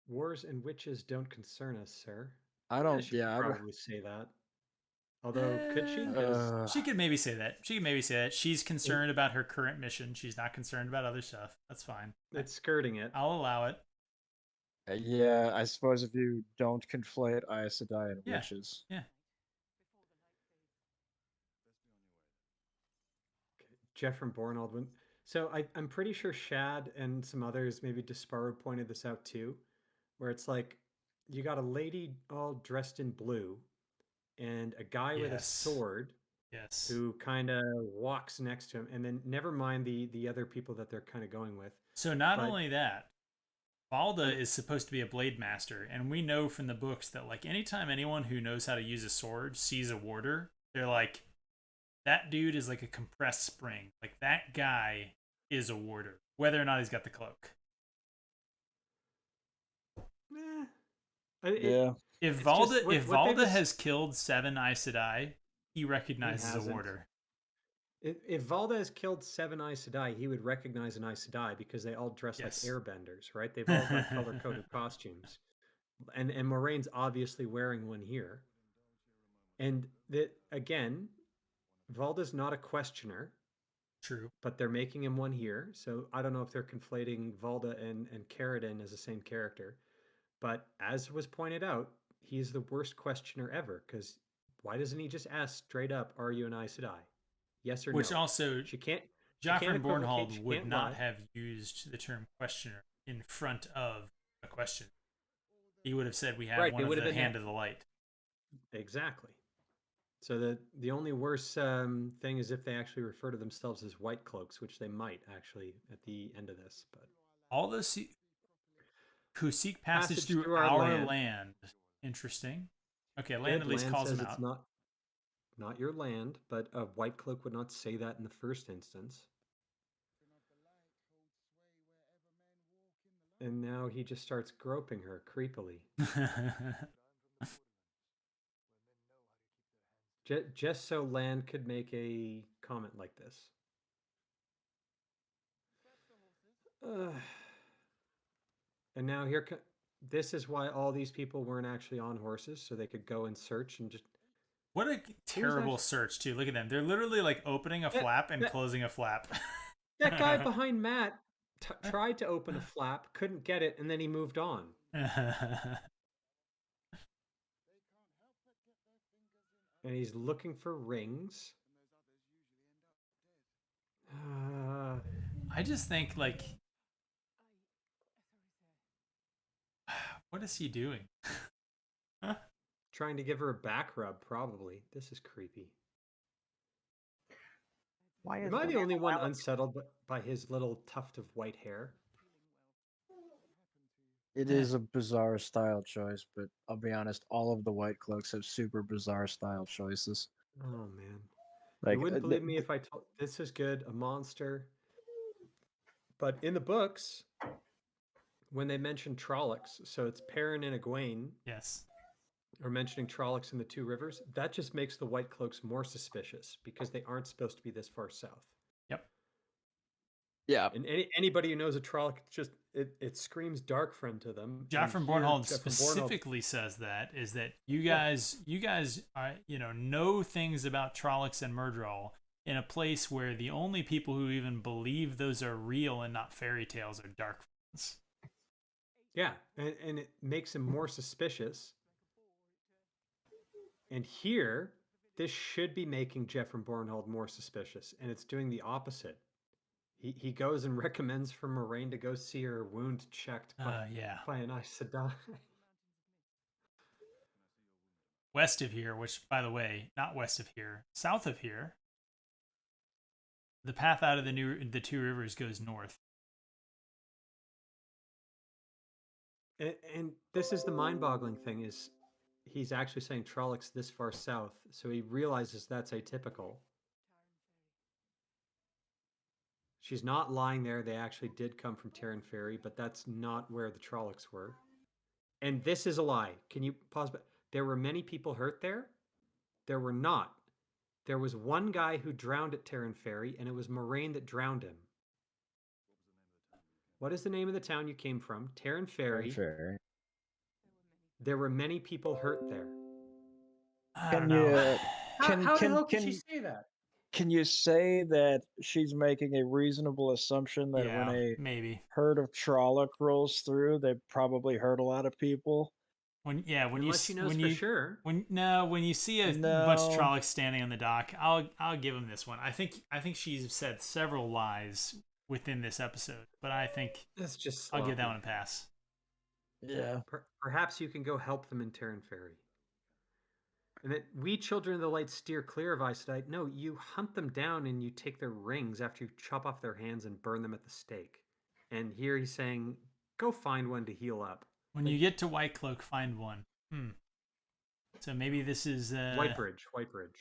Wars and witches don't concern us, sir. I don't. She Yeah. could probably say that. Although, could she? 'Cause She could maybe say that. She's concerned about her current mission. She's not concerned about other stuff. That's fine. it's skirting it. I'll allow it. Yeah. I suppose if you don't conflate Aes Sedai and Yeah. witches. Yeah. Jeff from Bornald went. So I'm pretty sure Shad and some others, maybe Disparrow, pointed this out too, where it's like you got a lady all dressed in blue and a guy with a Yes. sword Yes. who kind of walks next to him, and then never mind the other people that they're kind of going with. So not But- only that, Valda is supposed to be a blade master, and we know from the books that like anytime anyone who knows how to use a sword sees a warder, they're like, that dude is like a compressed spring. Like that guy is a warder, whether or not he's got the cloak. Yeah. If It's Valda just what they Valda mis- has killed 7 Aes Sedai, he recognizes a hasn't. warder. If Valda has killed 7 Aes Sedai, he would recognize an Aes Sedai because they all dress Yes. like airbenders, right? They've all got color-coded costumes. And Moraine's obviously wearing one here. And again, Valda's not a questioner, True. but they're making him one here. So I don't know if they're conflating Valda and Carradine as the same character. But as was pointed out, he's the worst questioner ever because why doesn't he just ask straight up, are you an Aes Sedai? Yes or Which no? also, She can't. Joffrey equivocate, Bornhold she would can't not lie. have used the term questioner in front of a question. He would have said, we have Right, one they of would the have been hand of the light. Exactly. So the only worse thing is if they actually refer to themselves as Whitecloaks, which they might actually at the end of this. But All those who seek passage through through our our land. land. Interesting. Okay, Good, land at least calls says him it's out. not your land, but a Whitecloak would not say that in the first instance. And now he just starts groping her creepily. Just so Land could make a comment like this. And now this is why all these people weren't actually on horses, so they could go and search and just. What a terrible search, too. Look at them. They're literally like opening a flap and closing a flap. That guy behind Matt tried to open a flap, couldn't get it, and then he moved on. And he's looking for rings. I just think, like, what is he doing? Trying to give her a back rub, probably. This is creepy. Why is Am I the there only no one Alec- unsettled by his little tuft of white hair? It is a bizarre style choice, but I'll be honest, all of the White Cloaks have super bizarre style choices. Oh man. Like, You wouldn't believe me if I told this is good, a monster. But in the books, when they mention Trollocs, so it's Perrin and Egwene, Yes. are mentioning Trollocs in the Two Rivers, that just makes the White Cloaks more suspicious because they aren't supposed to be this far south. Yep. Yeah. And anybody who knows a Trolloc, just it screams dark friend to them. Joffrey Bornhold specifically says that is that you guys know things about Trollocs and Myrddraal, in a place where the only people who even believe those are real and not fairy tales are dark friends. Yeah, and it makes him more suspicious. And here, this should be making Jeffrey Bornhold more suspicious, and it's doing the opposite. He goes and recommends for Moraine to go see her wound checked Yeah. by an Aes Sedai. West of here, which, by the way, not west of here, south of here, the path out of the Two Rivers goes north. And this is the mind-boggling thing: is he's actually saying Trollocs this far south, so he realizes that's atypical. She's not lying there. They actually did come from Terran Ferry, but that's not where the Trollocs were. And this is a lie. Can you pause? There were many people hurt there. There were not. There was one guy who drowned at Terran Ferry, and it was Moraine that drowned him. What is the name of the town you came from? Terran Ferry. There were many people hurt there. I don't know. How the hell can she say that? Can you say that she's making a reasonable assumption that when a maybe herd of Trolloc rolls through, they probably hurt a lot of people? Unless she knows for sure. When you see a bunch of Trollocs standing on the dock, I'll give him this one. I think she's said several lies within this episode, but I think that's just I'll give that one a pass. Yeah. Perhaps you can go help them in Terran Ferry. And that we children of the light steer clear of Aes Sedai. No, you hunt them down and you take their rings after you chop off their hands and burn them at the stake. And here he's saying, go find one to heal up. When you get to Whitecloak, find one. So maybe this is Whitebridge.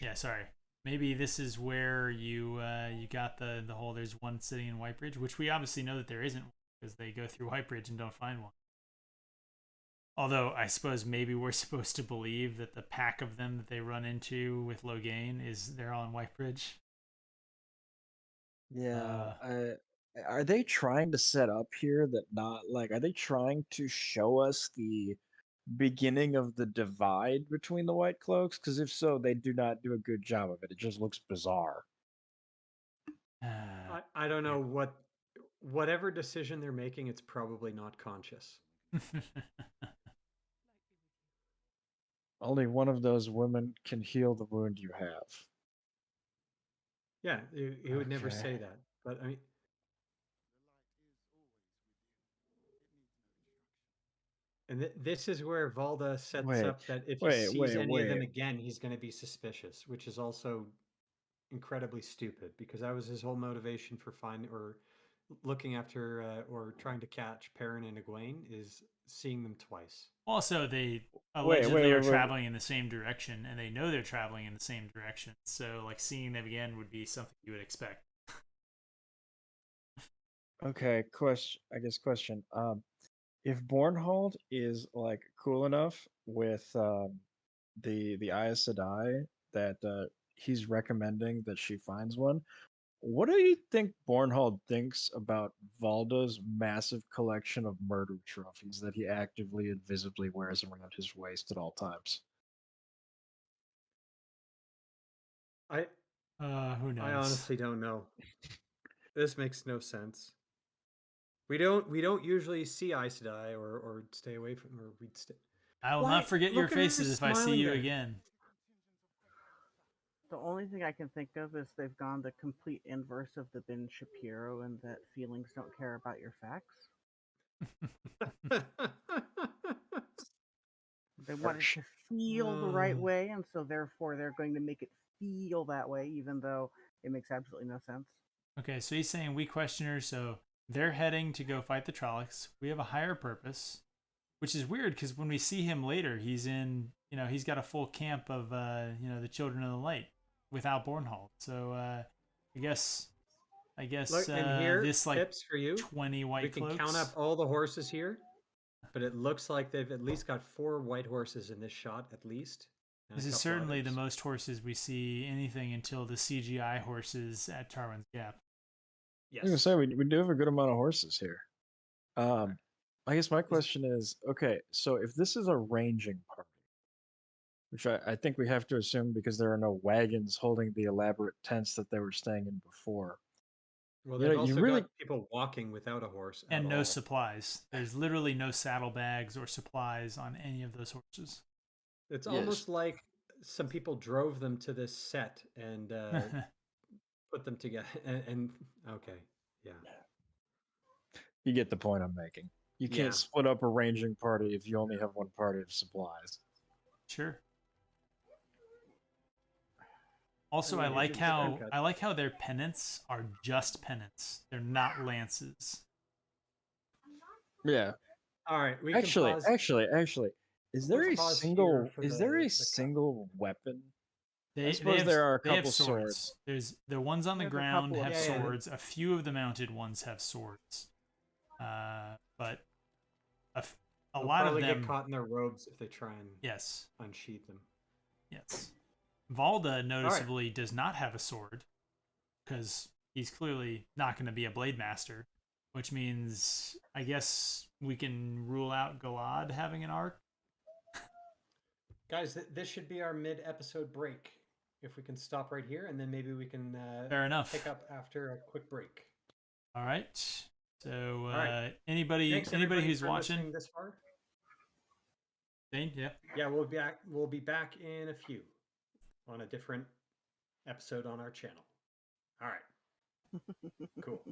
Yeah, sorry. Maybe this is where you got the whole there's one sitting in Whitebridge, which we obviously know that there isn't because they go through Whitebridge and don't find one. Although I suppose maybe we're supposed to believe that the pack of them that they run into with Logain they're all in Whitebridge. Yeah. Are they trying to set up here that are they trying to show us the beginning of the divide between the Whitecloaks? Because if so, they do not do a good job of it. It just looks bizarre. I don't know whatever decision they're making, it's probably not conscious. Only one of those women can heal the wound you have. Yeah, he would never say that. But I mean, and this is where Valda sets up that if he sees any of them again, he's going to be suspicious, which is also incredibly stupid because that was his whole motivation for finding or looking after or trying to catch Perrin and Egwene is seeing them twice. Also, they allegedly are traveling in the same direction, and they know they're traveling in the same direction. So, like, seeing them again would be something you would expect. Okay, question. If Bornhold is like cool enough with the Aes Sedai that he's recommending that she finds one, what do you think Bornhold thinks about Valda's massive collection of murder trophies that he actively and visibly wears around his waist at all times? Who knows? I honestly don't know. This makes no sense. We don't usually see Aes Sedai or stay away from, or we'd stay. I will not forget your faces if I see you again. The only thing I can think of is they've gone the complete inverse of the Ben Shapiro and that feelings don't care about your facts. They want it to feel the right way, and so therefore they're going to make it feel that way, even though it makes absolutely no sense. Okay, so he's saying we questioners, so they're heading to go fight the Trollocs. We have a higher purpose, which is weird because when we see him later, he's he's got a full camp of the Children of the Light without Bornhold. So I guess Look, and here, this like tips for you. 20 Whitecloaks. We can count up all the horses here, but it looks like they've at least got 4 white horses in this shot, at least. This is certainly the most horses we see anything until the CGI horses at Tarwin's Gap. Yes. I was going to say, we do have a good amount of horses here. I guess my question is, okay, so if this is a ranging party, which I think we have to assume because there are no wagons holding the elaborate tents that they were staying in before. Well, You know, they've you also really got people walking without a horse at And no all. supplies. There's literally no saddlebags or supplies on any of those horses. It's Yes. almost like some people drove them to this set and put them together. And okay, yeah, you get the point I'm making. You Yeah. can't split up a ranging party if you only have one party of supplies. Sure. Also, I I mean, like it's a round how cut. their pennants are just pennants. They're not lances. Yeah. All right, we Actually, can pause. is there Let's a pause here single for is there a the cut. single weapon? I They suppose have there are a they have couple swords. There's the ones on the There's a ground couple of have Yeah, yeah. swords. A few of the mounted ones have swords. But a They'll lot of probably them. get caught in their robes if they try and Yes. unsheath them. Yes. Valda noticeably does not have a sword because he's clearly not going to be a blade master, which means I guess we can rule out Galad having an arc. Guys, this should be our mid-episode break. If we can stop right here, and then maybe we can Fair enough. pick up after a quick break. All right. So right. anybody Thanks, everybody, who's for watching listening this far. Dain, yeah. Yeah, we'll be back in a few on a different episode on our channel. All right. Cool.